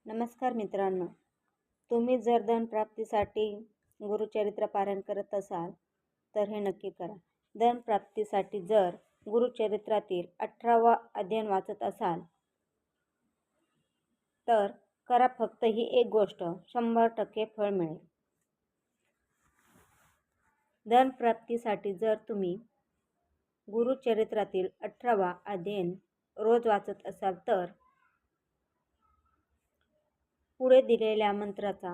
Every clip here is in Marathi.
नमस्कार मित्रांनो, तुम्ही जर धनप्राप्तीसाठी गुरुचरित्र पारायण करत असाल तर हे नक्की करा. धनप्राप्तीसाठी जर गुरुचरित्रातील 18वा अध्याय वाचत असाल तर करा फक्त ही एक गोष्ट, 100% फळ मिळेल. धनप्राप्तीसाठी जर तुम्ही गुरुचरित्रातील 18वा अध्याय रोज वाचत असाल तर पुढे दिलेल्या मंत्राचा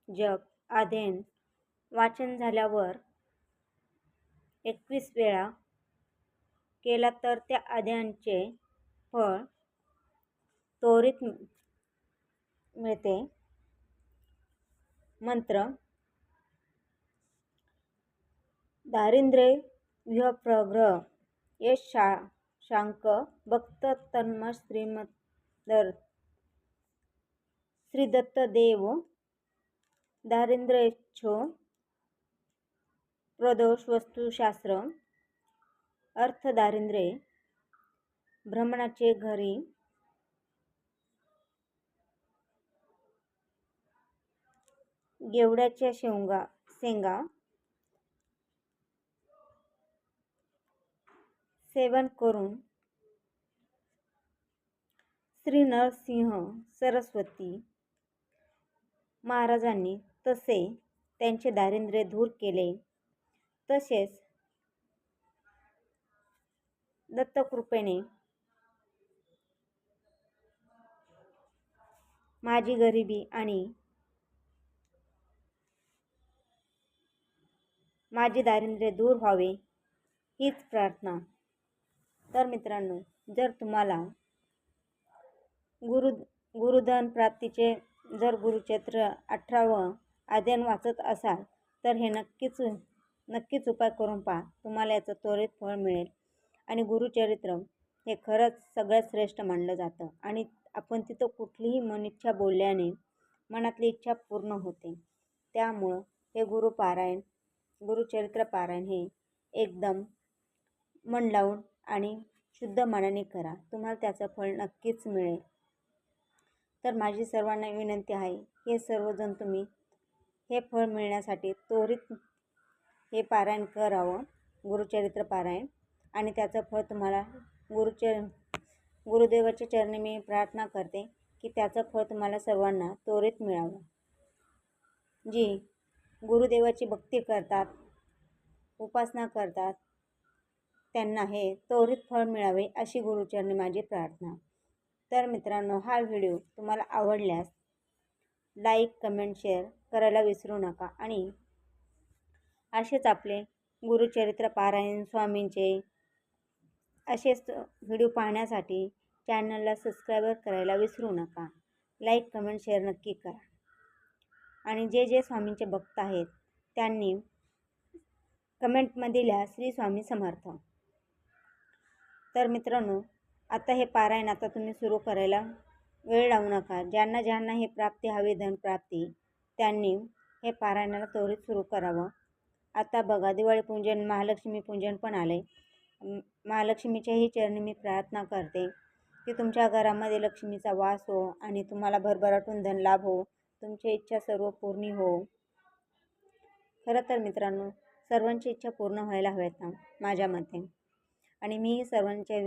जप अध्याय वाचन झाल्यावर 21 वेळा केला तर त्या अध्यायाचे फळ त्वरित मिळते. मंत्र: दारिद्र्य विहप्रग्रह यश शांक भक्त तन्म श्री दत्त देव दारिद्र्यच्छो प्रदोष वस्तुशास्त्र अर्थ दारिद्र्य ब्राह्मणाचे घरी गेवड्याच्या शेंगा सेवन करून श्री नरसिंह सरस्वती महाराजांनी तसे त्यांचे दारिद्र्य दूर केले. तसेच दत्तकृपेने माझी गरिबी आणि माझे दारिद्र्य दूर व्हावे हीच प्रार्थना. तर मित्रांनो, जर तुम्हाला गुरुधन प्राप्तीचे जर गुरुचरित्र 18वं अध्याय वाचत असाल तर हे नक्कीच उपाय करून पहा. तुम्हाला याचं त्वरित फळ मिळेल. आणि गुरुचरित्र हे खरंच सगळ्यात श्रेष्ठ मानलं जातं आणि आपण तिथं कुठलीही मनिच्छा बोलल्याने मनातली इच्छा पूर्ण होते. त्यामुळं हे गुरुचरित्र पारायण हे एकदम मन लावून आणि शुद्ध मनाने करा. तुम्हाला त्याचं फळ नक्कीच मिळेल. तर माझी सर्वांना विनंती आहे, हे सर्वजण तुम्ही हे फळ मिळण्यासाठी त्वरित हे पारायण करावं, गुरुचरित्र पारायण. आणि त्याचं फळ तुम्हाला गुरुदेवाच्या चरणी मी प्रार्थना करते की त्याचं फळ तुम्हाला सर्वांना त्वरित मिळावं. जी गुरुदेवाची भक्ती करतात, उपासना करतात, त्यांना हे त्वरित फळ मिळावे अशी गुरुचरणी माझी प्रार्थना. तर मित्रांनो, हा व्हिडिओ तुम्हाला आवडल्यास लाईक, कमेंट, शेअर करायला विसरू नका. आणि असेच आपले गुरुचरित्र पारायण स्वामींचे असेच व्हिडिओ पाहण्यासाठी चॅनलला सबस्क्राईब करायला विसरू नका. लाईक, कमेंट, शेअर नक्की करा. आणि जे स्वामींचे भक्त आहेत त्यांनी कमेंटमध्ये लिहा श्री स्वामी समर्थ. तर मित्रांनो, आता हे पारायण आता तुम्ही सुरू करायला वेळ लावू नका. ज्यांना हे प्राप्ती हवी, धनप्राप्ती, त्यांनी हे पारायणाला त्वरित सुरू करावं. आता बघा, दिवाळी पूजन, महालक्ष्मी पूजन पण आले. महालक्ष्मीच्याही चरणी मी प्रार्थना करते की तुमच्या घरामध्ये लक्ष्मीचा वास हो आणि तुम्हाला भरभराटून धन लाभ हो, तुमची इच्छा सर्व पूर्ण हो. खरं तर मित्रांनो, सर्वांची इच्छा पूर्ण व्हायला हव्यात ना माझ्या मते. आणि मी सर्वांच्या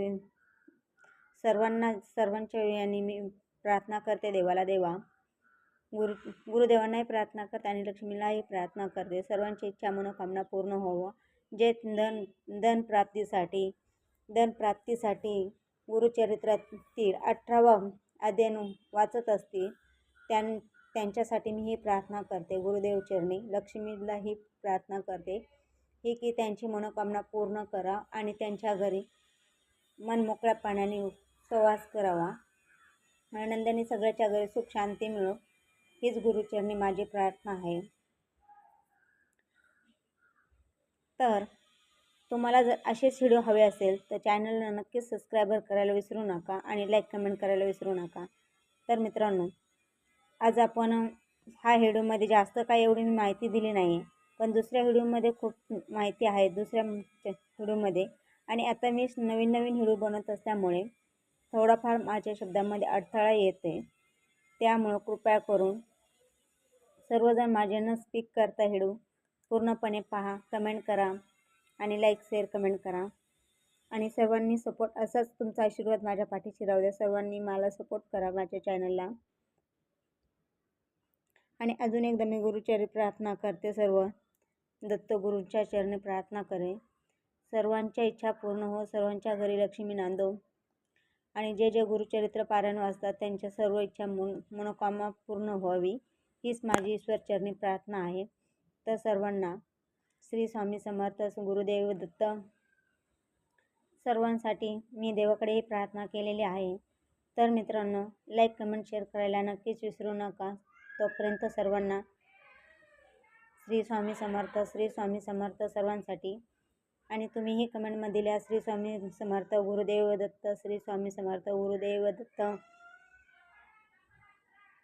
याने मी प्रार्थना करते देवाला. गुरुदेवांनाही प्रार्थना करते आणि लक्ष्मीलाही प्रार्थना करते. सर्वांची इच्छा मनोकामना पूर्ण होवं. जे धनप्राप्तीसाठी गुरुचरित्रातील 18वा अध्याय वाचत असतील त्यांच्यासाठी मी ही प्रार्थना करते. गुरुदेव चरणी लक्ष्मीलाही प्रार्थना करते की त्यांची मनोकामना पूर्ण करा आणि त्यांच्या घरी मनमोकळ्यापणाने प्रवास करावा. आनंदाने सगळ्याच्या घरी सुख शांती मिळो हीच गुरुचरणी माझी प्रार्थना आहे. तर तुम्हाला जर असेच व्हिडिओ हवे असेल तर चॅनलला नक्कीच सबस्क्राईब करायला विसरू नका आणि लाईक, कमेंट करायला विसरू नका. तर मित्रांनो, आज आपण ह्या व्हिडिओमध्ये जास्त काही एवढी माहिती दिली नाही, पण दुसऱ्या व्हिडिओमध्ये खूप माहिती आहे दुसऱ्या व्हिडिओमध्ये. आणि आता मी नवीन व्हिडिओ बनवत असल्यामुळे थोडाफार माझ्या शब्दांमध्ये अडथळा येते. त्यामुळं कृपया करून सर्वजण माझे न स्पीक करता व्हिडिओ पूर्णपणे पहा, कमेंट करा आणि लाईक शेअर कमेंट करा. आणि सर्वांनी सपोर्ट, असाच तुमचा आशीर्वाद माझ्या पाठीशी राहू द्या. सर्वांनी मला सपोर्ट करा माझ्या चॅनलला. आणि अजून एकदा मी गुरुचरणी प्रार्थना करते. सर्व दत्तगुरूंच्या चरणी प्रार्थना करे. सर्वांच्या इच्छा पूर्ण हो, सर्वांच्या घरी लक्ष्मी नांदो. आणि जे जे गुरुचरित्र पारायण वाचतात त्यांच्या सर्व इच्छा मनोकामना पूर्ण व्हावी, हीच माझी ईश्वरचरणी प्रार्थना आहे. तर सर्वांना श्री स्वामी समर्थ. गुरुदेव दत्त. सर्वांसाठी मी देवाकडे ही प्रार्थना केलेली आहे. तर मित्रांनो, लाईक कमेंट शेअर करायला नक्कीच विसरू नका. तोपर्यंत सर्वांना श्री स्वामी समर्थ, श्री स्वामी समर्थ सर्वांसाठी. आणि तुम्हीही कमेंटमध्ये लिहा श्री स्वामी समर्थ, गुरुदेव दत्त, श्री स्वामी समर्थ, गुरुदेव दत्त.